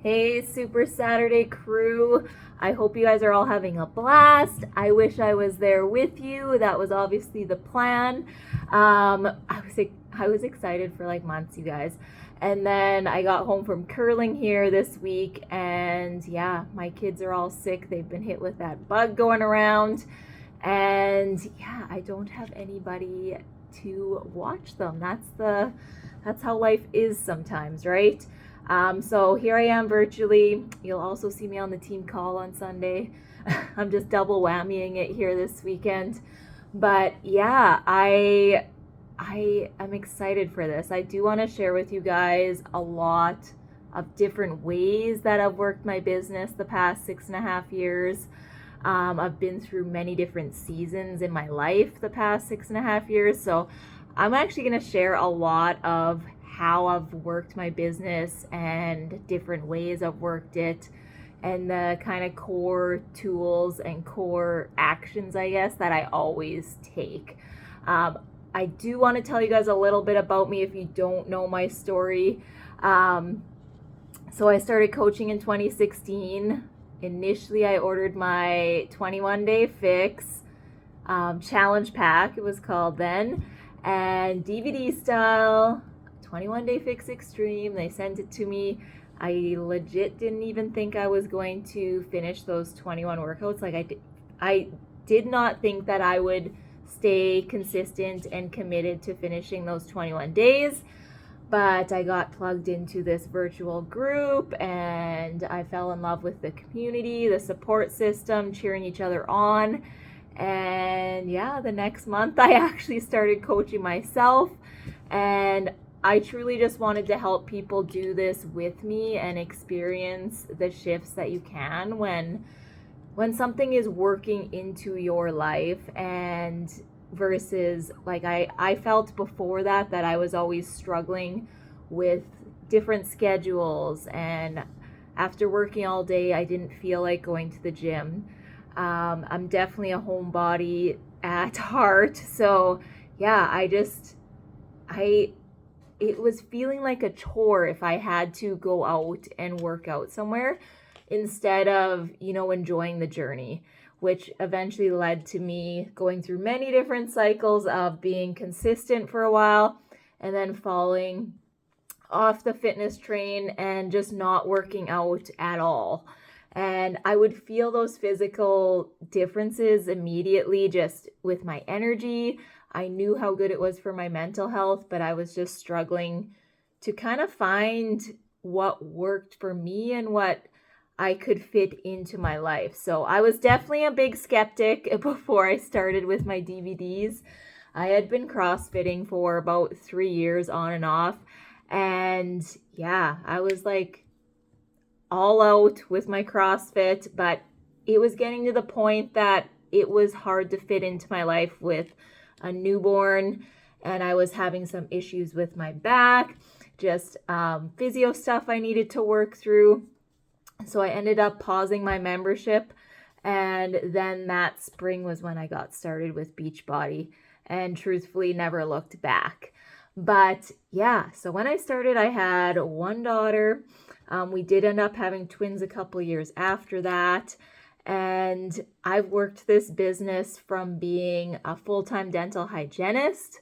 Hey, Super Saturday crew. I hope you guys are all having a blast. I wish I was there with you. That was obviously the plan. I was excited for like months, you guys. And then I got home from curling here this week, and yeah, my kids are all sick. They've been hit with that bug going around. And yeah, I don't have anybody to watch them. That's how life is sometimes, right? So here I am virtually. You'll also see me on the team call on Sunday. I'm just double whammying it here this weekend. But yeah, I am excited for this. I do want to share with you guys a lot of different ways that I've worked my business the past 6.5 years. I've been through many different seasons in my life the past 6.5 years. So I'm actually going to share a lot of how I've worked my business and different ways I've worked it and the kind of core tools and core actions, I guess, that I always take. Um, I do want to tell you guys a little bit about me if you don't know my story. Um, so I started coaching in 2016. Initially, I ordered my 21 day fix challenge pack, it was called then, and DVD style 21 day fix extreme. They sent it to me. I legit didn't even think I was going to finish those 21 workouts. I did not think that I would stay consistent and committed to finishing those 21 days. But I got plugged into this virtual group and I fell in love with the community, the support system, cheering each other on. And yeah, the next month I actually started coaching myself. And I truly just wanted to help people do this with me and experience the shifts that you can when something is working into your life, and versus like I felt before that I was always struggling with different schedules, and after working all day I didn't feel like going to the gym. I'm definitely a homebody at heart, so yeah, I it was feeling like a chore if I had to go out and work out somewhere instead of, enjoying the journey, which eventually led to me going through many different cycles of being consistent for a while and then falling off the fitness train and just not working out at all. And I would feel those physical differences immediately just with my energy. I knew how good it was for my mental health, but I was just struggling to kind of find what worked for me and what I could fit into my life. So I was definitely a big skeptic before I started with my DVDs. I had been CrossFitting for about 3 years on and off. And yeah, I was like all out with my CrossFit, but it was getting to the point that it was hard to fit into my life with a newborn, and I was having some issues with my back, just physio stuff I needed to work through. So I ended up pausing my membership, and then that spring was when I got started with Beachbody, and truthfully never looked back. But yeah, so when I started, I had one daughter. We did end up having twins a couple years after that. And I've worked this business from being a full time dental hygienist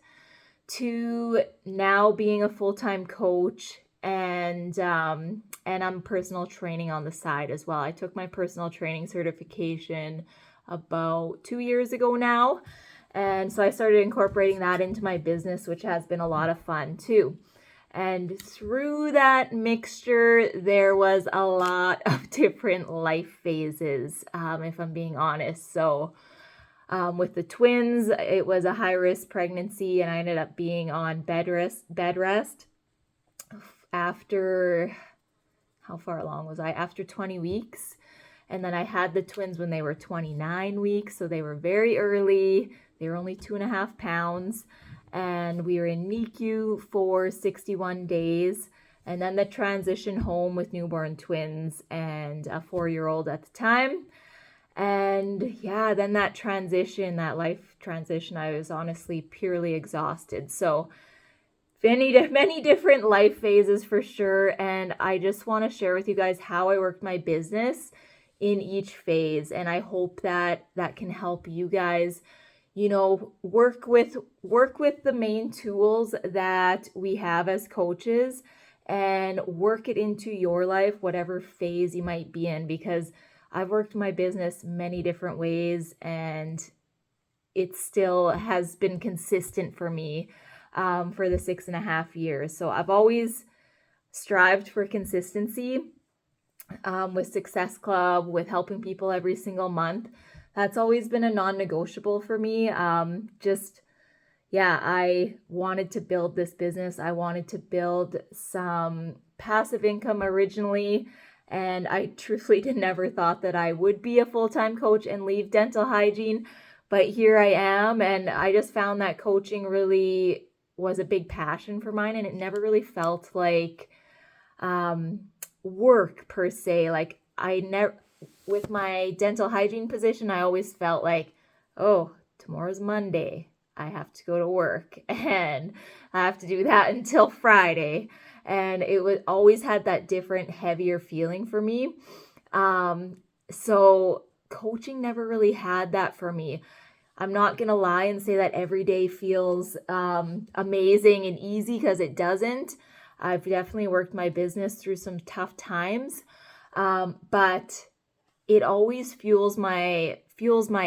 to now being a full time coach, and I'm personal training on the side as well. I took my personal training certification about 2 years ago now. And so I started incorporating that into my business, which has been a lot of fun too. And through that mixture, there was a lot of different life phases, if I'm being honest. So, with the twins, it was a high risk pregnancy, and I ended up being on bed rest after, how far along was I? After 20 weeks. And then I had the twins when they were 29 weeks, so they were very early. They were only 2.5 pounds, and we were in NICU for 61 days. And then the transition home with newborn twins and a 4-year-old at the time. And yeah, then that life transition, I was honestly purely exhausted. So many different life phases for sure. And I just want to share with you guys how I worked my business in each phase. And I hope that that can help you guys, work with the main tools that we have as coaches and work it into your life, whatever phase you might be in, because I've worked my business many different ways and it still has been consistent for me for the 6.5 years. So I've always strived for consistency with Success Club, with helping people every single month. That's always been a non-negotiable for me. I wanted to build this business. I wanted to build some passive income originally. And I truthfully never thought that I would be a full-time coach and leave dental hygiene. But here I am. And I just found that coaching really was a big passion for mine. And it never really felt like work per se. Like with my dental hygiene position, I always felt like, oh, tomorrow's Monday. I have to go to work and I have to do that until Friday. And it was always had that different, heavier feeling for me. So coaching never really had that for me. I'm not going to lie and say that every day feels amazing and easy, because it doesn't. I've definitely worked my business through some tough times. But it always fuels my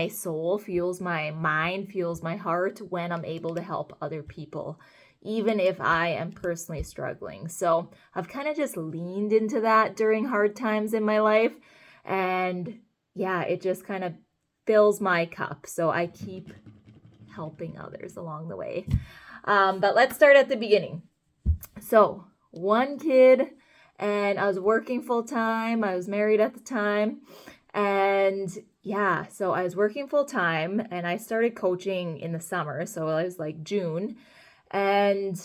soul, fuels my mind, fuels my heart when I'm able to help other people, even if I am personally struggling. So I've kind of just leaned into that during hard times in my life. And yeah, it just kind of fills my cup. So I keep helping others along the way. But let's start at the beginning. So 1 kid, and I was working full time. I was married at the time. And yeah, so I was working full time and I started coaching in the summer. So I was like June. And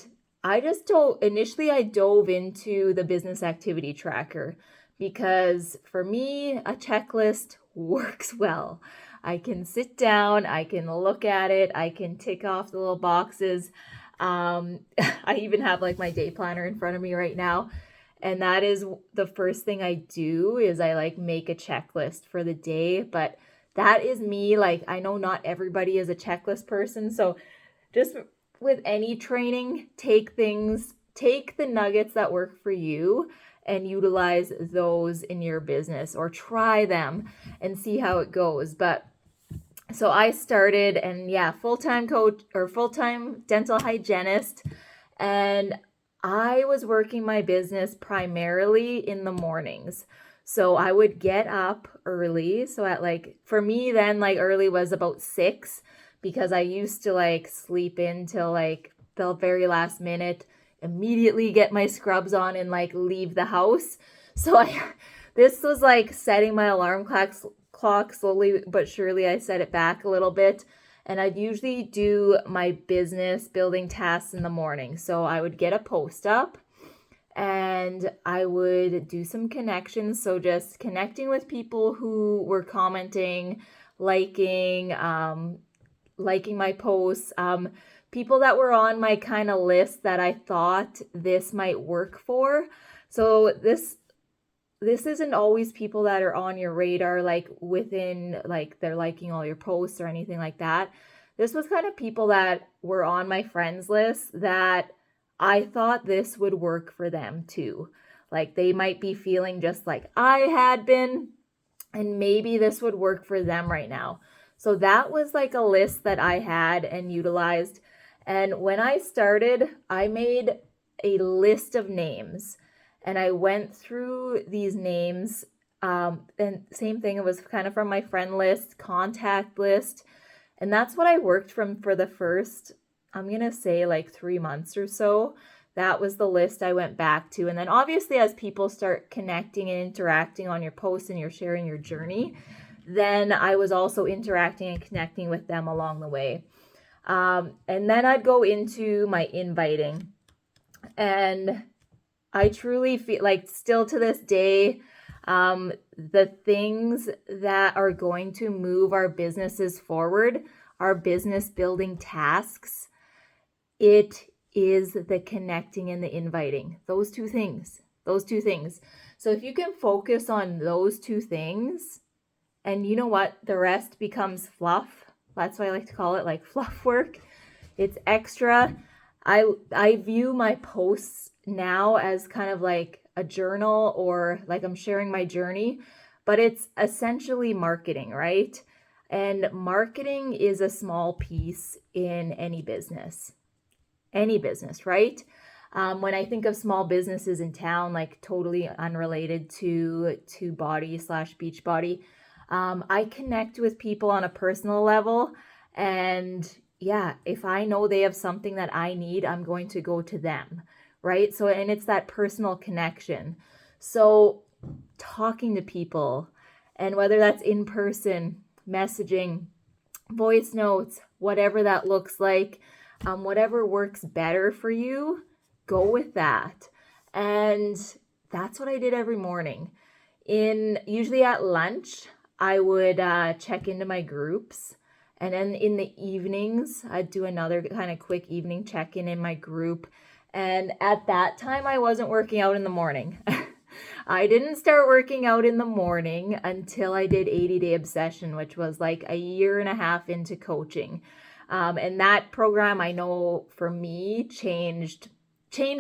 I dove into the business activity tracker because for me, a checklist works well. I can sit down, I can look at it, I can tick off the little boxes. I even have like my day planner in front of me right now. And that is the first thing I do is I like make a checklist for the day. But that is me. Like, I know not everybody is a checklist person. So just with any training, take the nuggets that work for you and utilize those in your business, or try them and see how it goes. But so I started, and yeah, full-time coach or full-time dental hygienist. And I was working my business primarily in the mornings. So I would get up early. So for me then, like early was about 6, because I used to like sleep in till like the very last minute, immediately get my scrubs on and like leave the house. So this was like setting my alarm clock slowly but surely. I set it back a little bit. And I'd usually do my business building tasks in the morning. So I would get a post up and I would do some connections. So just connecting with people who were commenting, liking my posts, people that were on my kind of list that I thought this might work for. So this isn't always people that are on your radar, like within, like they're liking all your posts or anything like that. This was kind of people that were on my friends list that I thought this would work for them too. Like they might be feeling just like I had been, and maybe this would work for them right now. So that was like a list that I had and utilized. And when I started, I made a list of names. And I went through these names, and same thing, it was kind of from my friend list, contact list. And that's what I worked from for the first, I'm going to say like 3 months or so. That was the list I went back to. And then obviously as people start connecting and interacting on your posts and you're sharing your journey, then I was also interacting and connecting with them along the way. And then I'd go into my inviting. And I truly feel like still to this day, the things that are going to move our businesses forward, our business building tasks, it is the connecting and the inviting. Those two things. So if you can focus on those two things, and you know what, the rest becomes fluff. That's why I like to call it like fluff work. It's extra. I view my posts now as kind of like a journal, or like I'm sharing my journey, but it's essentially marketing, right? And marketing is a small piece in any business, right? When I think of small businesses in town, like totally unrelated to Body / Beachbody, I connect with people on a personal level. And yeah, if I know they have something that I need, I'm going to go to them, right? So, and it's that personal connection. So talking to people, and whether that's in person, messaging, voice notes, whatever that looks like, whatever works better for you, go with that. And that's what I did every morning. Usually at lunch, I would check into my groups. And then in the evenings, I'd do another kind of quick evening check-in in my group. And at that time, I wasn't working out in the morning. I didn't start working out in the morning until I did 80 Day Obsession, which was like a year and a half into coaching. And that program, I know for me, changed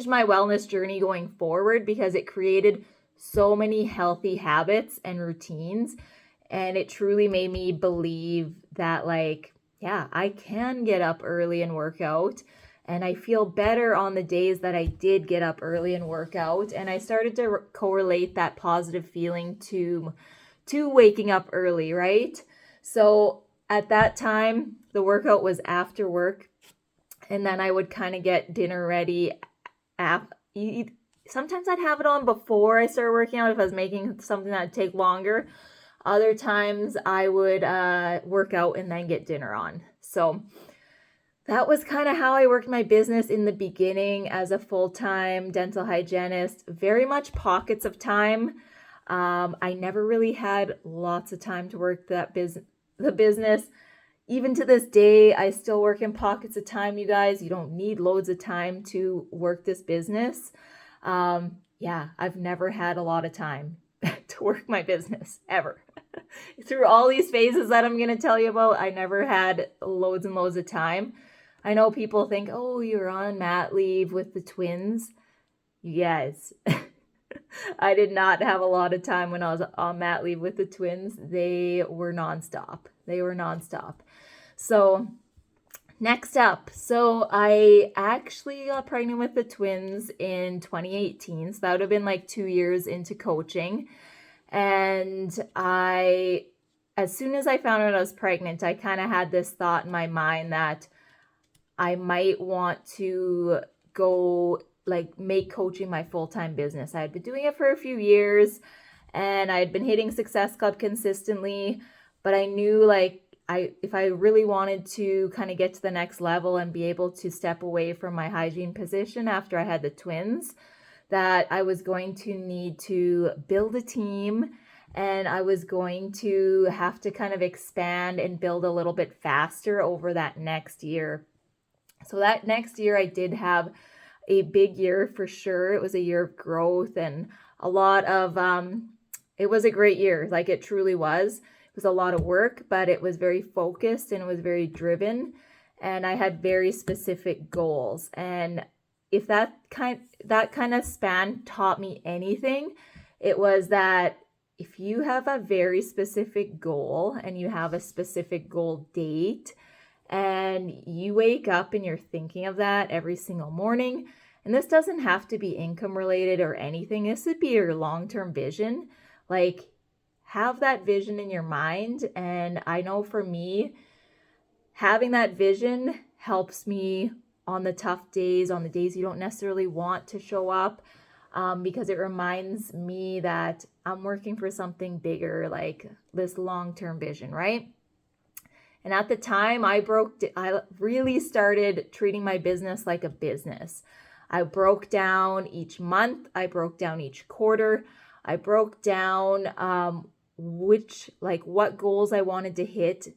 my wellness journey going forward, because it created so many healthy habits and routines. And it truly made me believe that, like, yeah, I can get up early and work out. And I feel better on the days that I did get up early and work out. And I started to correlate that positive feeling to waking up early, right? So at that time, the workout was after work. And then I would kind of get dinner ready. Sometimes I'd have it on before I started working out if I was making something that would take longer. Other times I would work out and then get dinner on. So that was kind of how I worked my business in the beginning as a full-time dental hygienist. Very much pockets of time. I never really had lots of time to work the business. Even to this day, I still work in pockets of time, you guys. You don't need loads of time to work this business. Yeah, I've never had a lot of time to work my business, ever. Through all these phases that I'm going to tell you about, I never had loads and loads of time. I know people think, oh, you're on mat leave with the twins. Yes. I did not have a lot of time when I was on mat leave with the twins. They were nonstop. So next up, so I actually got pregnant with the twins in 2018. So that would have been like 2 years into coaching. And as soon as I found out I was pregnant, I kind of had this thought in my mind that I might want to go like make coaching my full-time business. I had been doing it for a few years and I had been hitting Success Club consistently, but I knew like if I really wanted to kind of get to the next level and be able to step away from my hygiene position after I had the twins, that I was going to need to build a team, and I was going to have to kind of expand and build a little bit faster over that next year. So that next year I did have a big year for sure. It was a year of growth and a lot of, it was a great year. Like it truly was. It was a lot of work, but it was very focused and it was very driven. And I had very specific goals. And if that kind of span taught me anything, it was that if you have a very specific goal and you have a specific goal date, and you wake up and you're thinking of that every single morning, and this doesn't have to be income related or anything. This would be your long-term vision. Like, have that vision in your mind. And I know for me, having that vision helps me on the tough days, on the days you don't necessarily want to show up, because it reminds me that I'm working for something bigger, like this long-term vision, right? And at the time, I really started treating my business like a business. I broke down each month. I broke down each quarter. I broke down what goals I wanted to hit.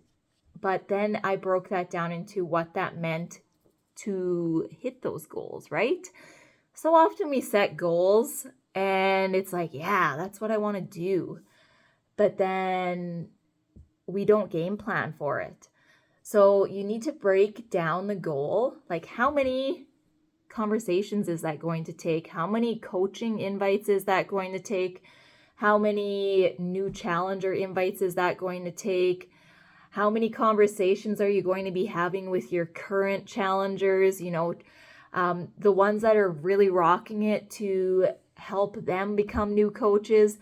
But then I broke that down into what that meant to hit those goals, right? So often we set goals and it's like, yeah, that's what I want to do. But then we don't game plan for it. So you need to break down the goal. Like, how many conversations is that going to take? How many coaching invites is that going to take? How many new challenger invites is that going to take? How many conversations are you going to be having with your current challengers? The ones that are really rocking it, to help them become new coaches.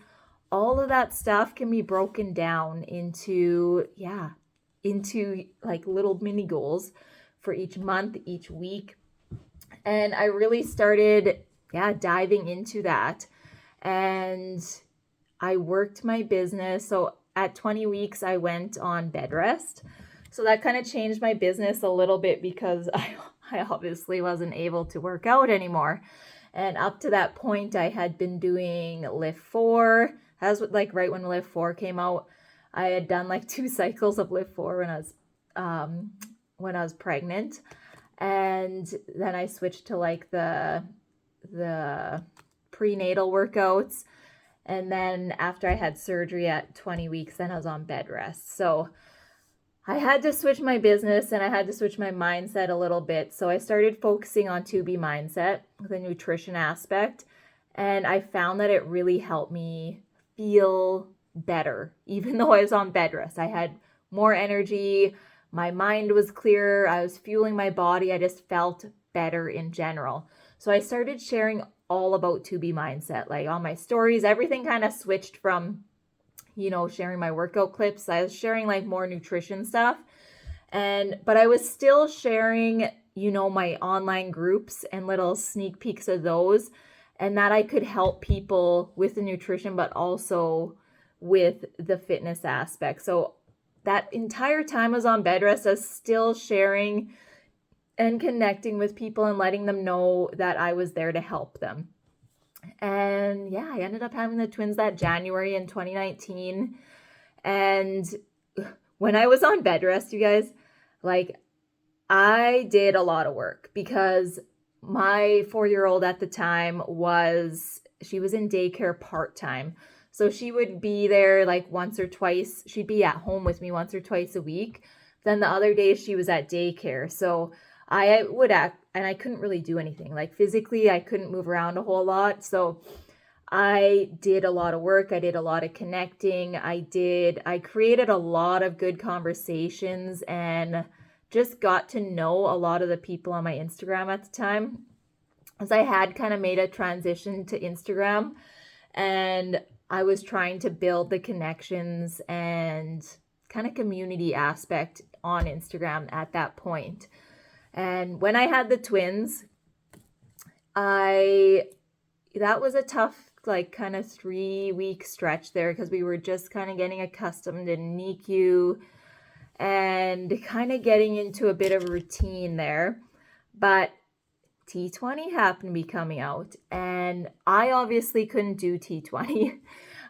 All of that stuff can be broken down into like little mini goals for each month, each week. And I really started, diving into that. And I worked my business. So at 20 weeks, I went on bed rest. So that kind of changed my business a little bit because I obviously wasn't able to work out anymore. And up to that point, I had been doing Lift 4. That was like right when Lift 4 came out. I had done like 2 cycles of Lift 4 when I was pregnant. And then I switched to like the prenatal workouts. And then after I had surgery at 20 weeks, then I was on bed rest. So I had to switch my business and I had to switch my mindset a little bit. So I started focusing on 2B mindset, the nutrition aspect. And I found that it really helped me feel better, even though I was on bed rest. I had more energy. My mind was clearer. I was fueling my body. I just felt better in general. So I started sharing all about 2B mindset, like on my stories. Everything kind of switched from, sharing my workout clips. I was sharing like more nutrition stuff. But I was still sharing, my online groups and little sneak peeks of those, and that I could help people with the nutrition, but also with the fitness aspect. So that entire time I was on bed rest, I was still sharing and connecting with people and letting them know that I was there to help them. And I ended up having the twins that January in 2019. And when I was on bed rest, you guys, like, I did a lot of work because my 4-year-old at the time she was in daycare part-time. So she would be there like once or twice. She'd be at home with me once or twice a week. Then the other days she was at daycare. So I would act, and I couldn't really do anything. Like physically, I couldn't move around a whole lot. So I did a lot of work. I did a lot of connecting. I created a lot of good conversations and just got to know a lot of the people on my Instagram at the time, as I had kind of made a transition to Instagram, and I was trying to build the connections and kind of community aspect on Instagram at that point. And when I had the twins, that was a tough, like, kind of 3-week stretch there, because we were just kind of getting accustomed to NICU and kind of getting into a bit of a routine there. But T20 happened to be coming out, and I obviously couldn't do T20.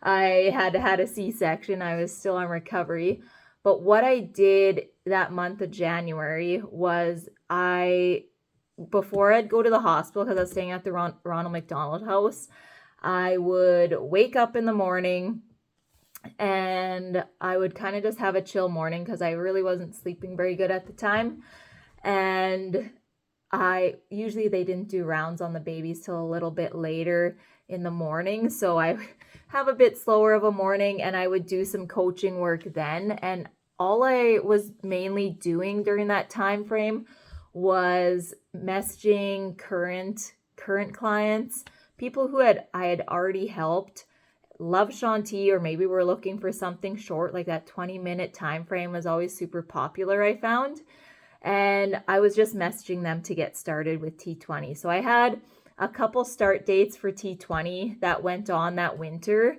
I had a C-section. I was still on recovery. But what I did that month of January was before I'd go to the hospital, because I was staying at the Ronald McDonald House, I would wake up in the morning and I would kind of just have a chill morning because I really wasn't sleeping very good at the time. And usually they didn't do rounds on the babies till a little bit later in the morning. So I have a bit slower of a morning, and I would do some coaching work then. And all I was mainly doing during that time frame was messaging current clients, people who I had already helped, love Shanti, or maybe we're looking for something short. Like that 20-minute time frame was always super popular, I found. And I was just messaging them to get started with T20. So I had a couple start dates for T20 that went on that winter.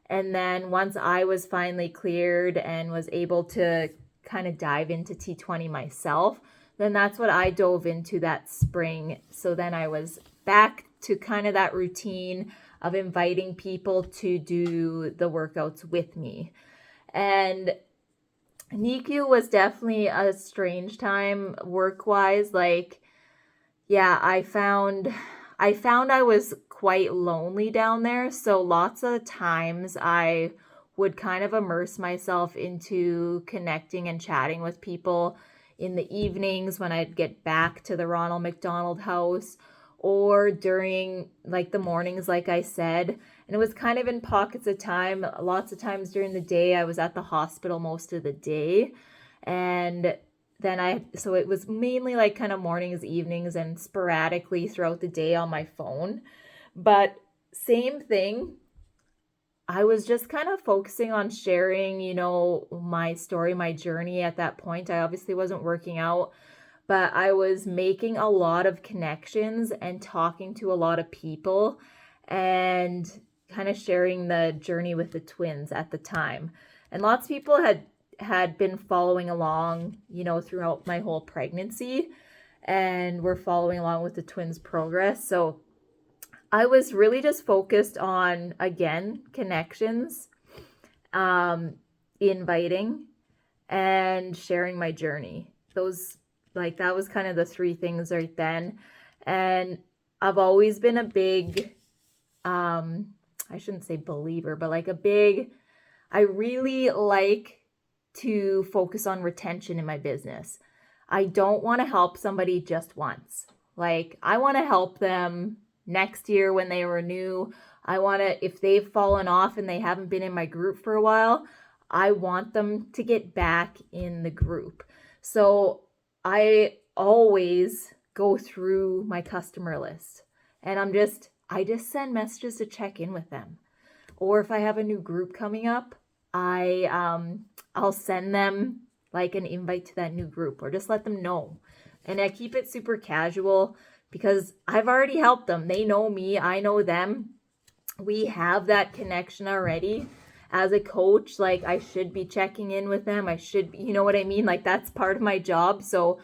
And then once I was finally cleared and was able to kind of dive into T20 myself, then that's what I dove into that spring. So then I was back to kind of that routine of inviting people to do the workouts with me. And NICU was definitely a strange time work-wise. Like, yeah, I found I was quite lonely down there. So lots of times I would kind of immerse myself into connecting and chatting with people in the evenings when I'd get back to the Ronald McDonald House, or during like the mornings, like I said. And it was kind of in pockets of time. Lots of times during the day, I was at the hospital most of the day. And so it was mainly like kind of mornings, evenings, and sporadically throughout the day on my phone. But same thing, I was just kind of focusing on sharing, my story, my journey at that point. I obviously wasn't working out, but I was making a lot of connections and talking to a lot of people and kind of sharing the journey with the twins at the time. And lots of people had been following along, throughout my whole pregnancy, and were following along with the twins' progress. So I was really just focused on, again, connections, inviting, and sharing my journey. That was kind of the three things right then. And I've always been a big, I shouldn't say believer, but I really like to focus on retention in my business. I don't want to help somebody just once. Like, I want to help them next year when they renew. If they've fallen off and they haven't been in my group for a while, I want them to get back in the group. So I always go through my customer list, and I just send messages to check in with them. Or if I have a new group coming up, I'll send them like an invite to that new group, or just let them know. And I keep it super casual because I've already helped them. They know me, I know them. We have that connection already. As a coach, like, I should be checking in with them. You know what I mean? Like, that's part of my job. So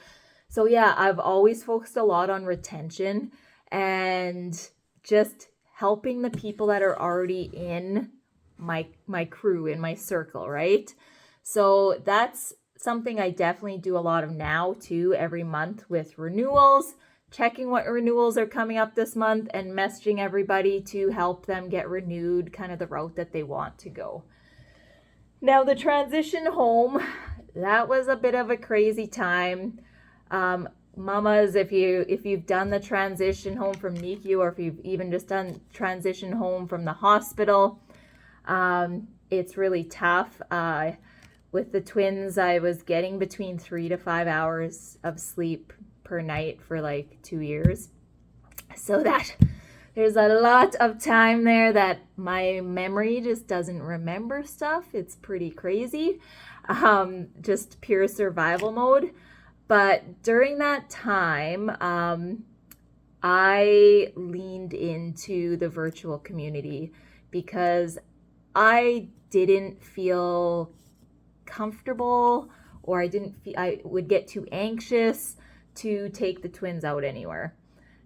yeah, I've always focused a lot on retention and just helping the people that are already in my crew, in my circle, right? So that's something I definitely do a lot of now too, every month with renewals, checking what renewals are coming up this month and messaging everybody to help them get renewed, kind of the route that they want to go. Now, the transition home, that was a bit of a crazy time. Mamas, if you've done the transition home from NICU, or if you've even just done transition home from the hospital, it's really tough. With the twins, I was getting between 3 to 5 hours of sleep per night for like 2 years. So that there's a lot of time there that my memory just doesn't remember stuff. It's pretty crazy. Just pure survival mode. But during that time, I leaned into the virtual community because I didn't feel comfortable, or I would get too anxious to take the twins out anywhere.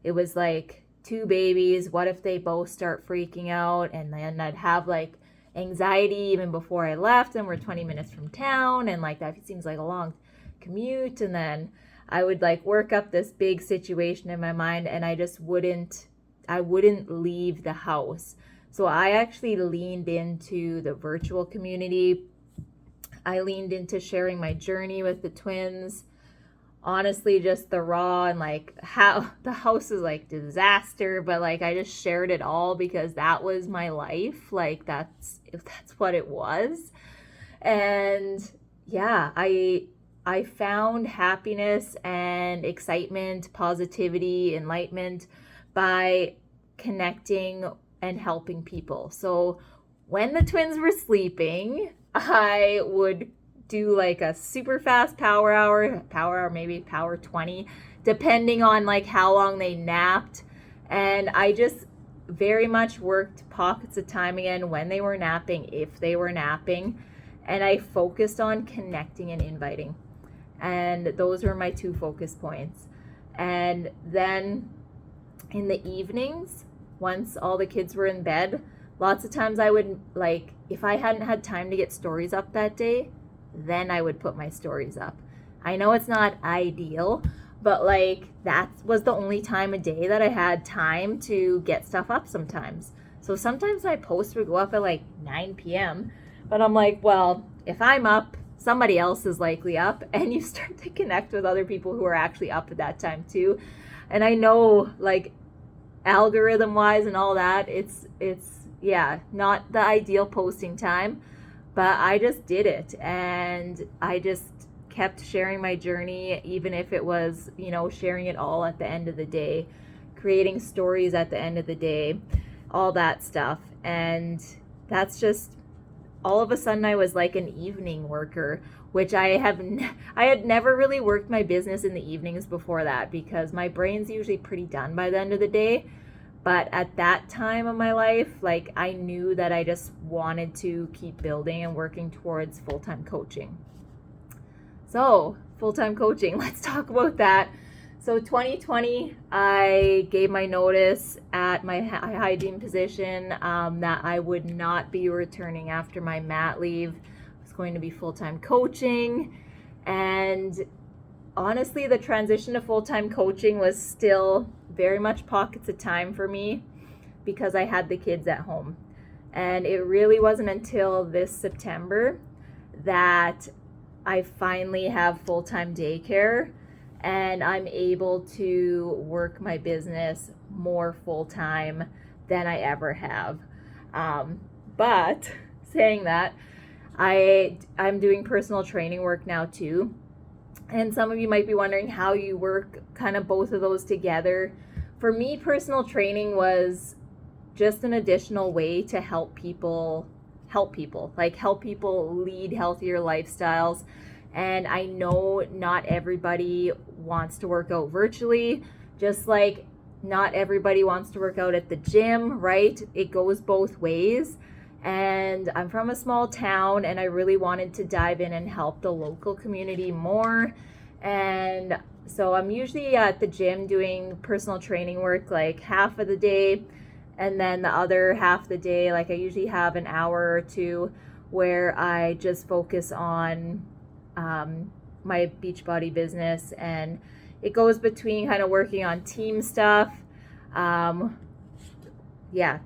It was like 2 babies. What if they both start freaking out? And then I'd have like anxiety even before I left, and we're 20 minutes from town, and like that seems like a long commute. And then I would like work up this big situation in my mind, and I wouldn't leave the house. So I actually leaned into the virtual community. I leaned into sharing my journey with the twins. Honestly, just the raw, and like how the house was like disaster, but like I just shared it all because that was my life. Like that's what it was. And yeah, I found happiness and excitement, positivity, enlightenment by connecting and helping people. So when the twins were sleeping, I would do like a super fast power hour, maybe power 20, depending on like how long they napped. And I just very much worked pockets of time again when they were napping, if they were napping. And I focused on connecting and inviting. And those were my 2 focus points. And then in the evenings, once all the kids were in bed, lots of times I would, like, if I hadn't had time to get stories up that day, then I would put my stories up. I know it's not ideal, But like that was the only time of day that I had time to get stuff up sometimes. So sometimes my posts would go up at like 9 p.m. But I'm like, well, if I'm up, somebody else is likely up, and you start to connect with other people who are actually up at that time too. And I know, like, algorithm wise and all that, it's yeah, not the ideal posting time, but I just did it, and I just kept sharing my journey, even if it was, sharing it all at the end of the day, creating stories at the end of the day, all that stuff. And that's just, all of a sudden I was like an evening worker, which I had never really worked my business in the evenings before that, because my brain's usually pretty done by the end of the day. But at that time of my life, like, I knew that I just wanted to keep building and working towards full-time coaching. So, full-time coaching, let's talk about that. So 2020, I gave my notice at my hygiene position that I would not be returning after my mat leave. I was going to be full-time coaching. And honestly, the transition to full-time coaching was still very much pockets of time for me because I had the kids at home. And it really wasn't until this September that I finally have full-time daycare and I'm able to work my business more full-time than I ever have. But saying that, I'm doing personal training work now too. And some of you might be wondering how you work kind of both of those together. For me, personal training was just an additional way to help people lead healthier lifestyles. And I know not everybody wants to work out virtually, just like not everybody wants to work out at the gym, right? It goes both ways. And I'm from a small town, and I really wanted to dive in and help the local community more. And so I'm usually at the gym doing personal training work like half of the day, and then the other half of the day, like, I usually have an hour or two where I just focus on my Beachbody business. And it goes between kind of working on team stuff,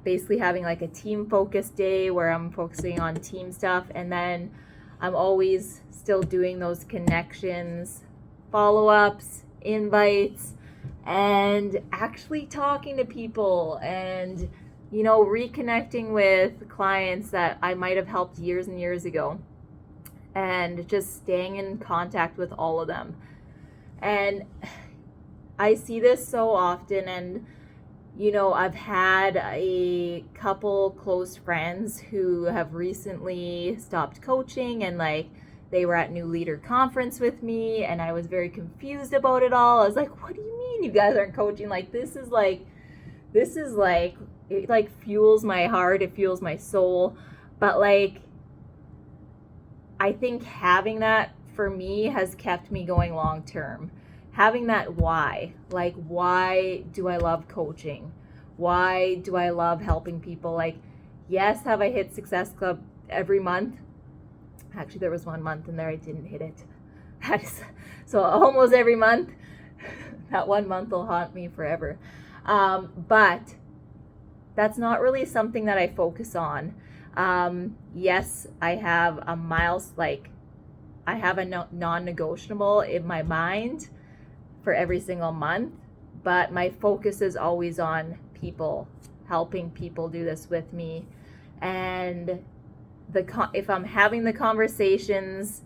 basically having like a team focused day where I'm focusing on team stuff, and then I'm always still doing those connections, follow-ups, invites, and actually talking to people and reconnecting with clients that I might have helped years and years ago, and just staying in contact with all of them. And I see this so often, and I've had a couple close friends who have recently stopped coaching, and like, they were at New Leader Conference with me, and I was very confused about it all. I was like, what do you mean you guys aren't coaching? Like, this is like it like fuels my heart, it fuels my soul. But like, I think having that for me has kept me going long term. Having that why, like, why do I love coaching? Why do I love helping people? Like, yes, have I hit Success Club every month? Actually, there was one month in there I didn't hit it. So almost every month. That one month will haunt me forever. But that's not really something that I focus on. Yes, I have a non-negotiable in my mind for every single month, but my focus is always on people, helping people do this with me. And if I'm having the conversations,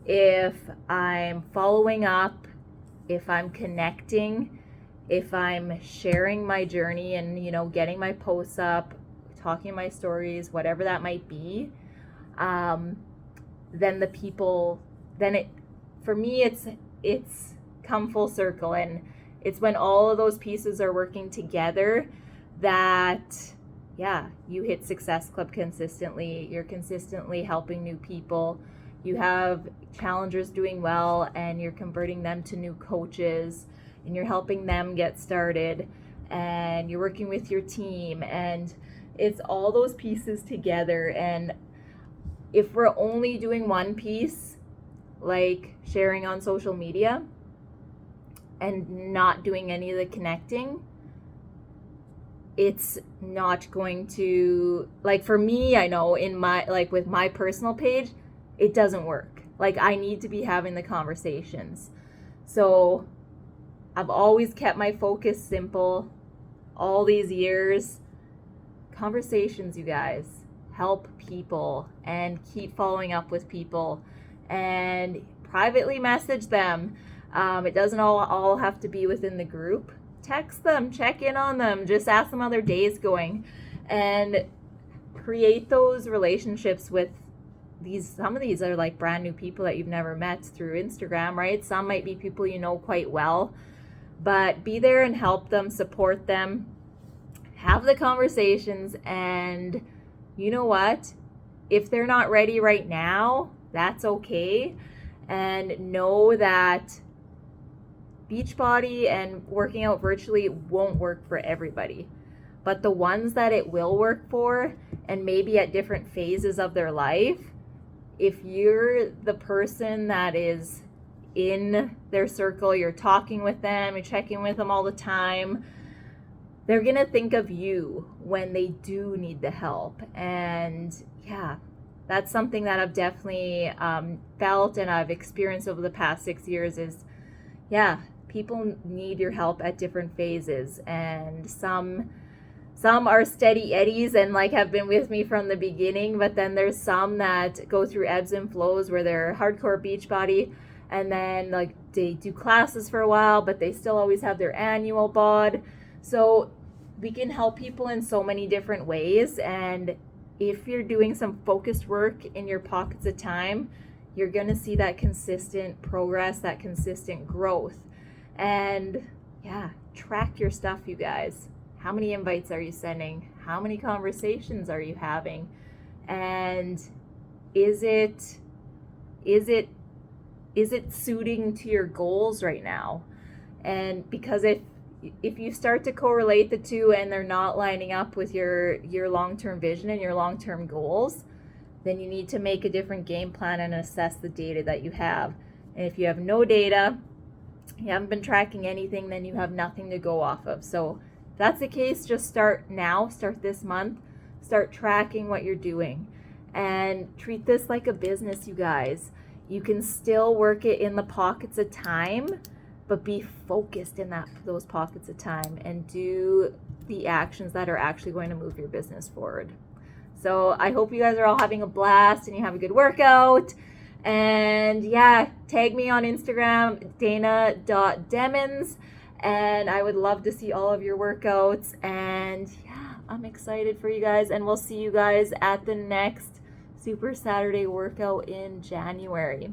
if I'm following up, if I'm connecting, if I'm sharing my journey and getting my posts up, talking my stories, whatever that might be, then for me, it's come full circle. And it's when all of those pieces are working together that you hit Success Club consistently. You're consistently helping new people. You have challengers doing well, and you're converting them to new coaches, and you're helping them get started, and you're working with your team, and it's all those pieces together. And if we're only doing one piece, like sharing on social media, and not doing any of the connecting, it's not going to, like, for me, I know in my, like, with my personal page, it doesn't work. Like, I need to be having the conversations. So I've always kept my focus simple all these years. Conversations, you guys. Help people and keep following up with people and privately message them. It doesn't all have to be within the group. Text them, check in on them, just ask them how their day is going, and create those relationships with these. Some of these are like brand new people that you've never met through Instagram, right? Some might be people you know quite well, but be there and help them, support them, have the conversations. And you know what? If they're not ready right now, that's okay. And know that Beachbody and working out virtually won't work for everybody. But the ones that it will work for, and maybe at different phases of their life, if you're the person that is in their circle, you're talking with them, you're checking with them all the time, they're gonna think of you when they do need the help. And yeah, that's something that I've definitely felt and I've experienced over the past 6 years is, yeah, people need your help at different phases. And some are steady eddies and like have been with me from the beginning, but then there's some that go through ebbs and flows where they're hardcore Beachbody and then like they do classes for a while, but they still always have their annual bod. So we can help people in so many different ways. And if you're doing some focused work in your pockets of time, you're going to see that consistent progress, that consistent growth. And yeah, track your stuff, you guys. How many invites are you sending? How many conversations are you having? And is it suiting to your goals right now? And because if you start to correlate the two and they're not lining up with your long-term vision and your long-term goals, then you need to make a different game plan and assess the data that you have. And if you have no data, you haven't been tracking anything, then you have nothing to go off of. So if that's the case, just start now, start this month, start tracking what you're doing, and treat this like a business, you guys. You can still work it in the pockets of time, but be focused in those pockets of time and do the actions that are actually going to move your business forward. So I hope you guys are all having a blast and you have a good workout. And yeah, tag me on Instagram, dana.demons, and I would love to see all of your workouts. And yeah, I'm excited for you guys, and we'll see you guys at the next Super Saturday workout in January.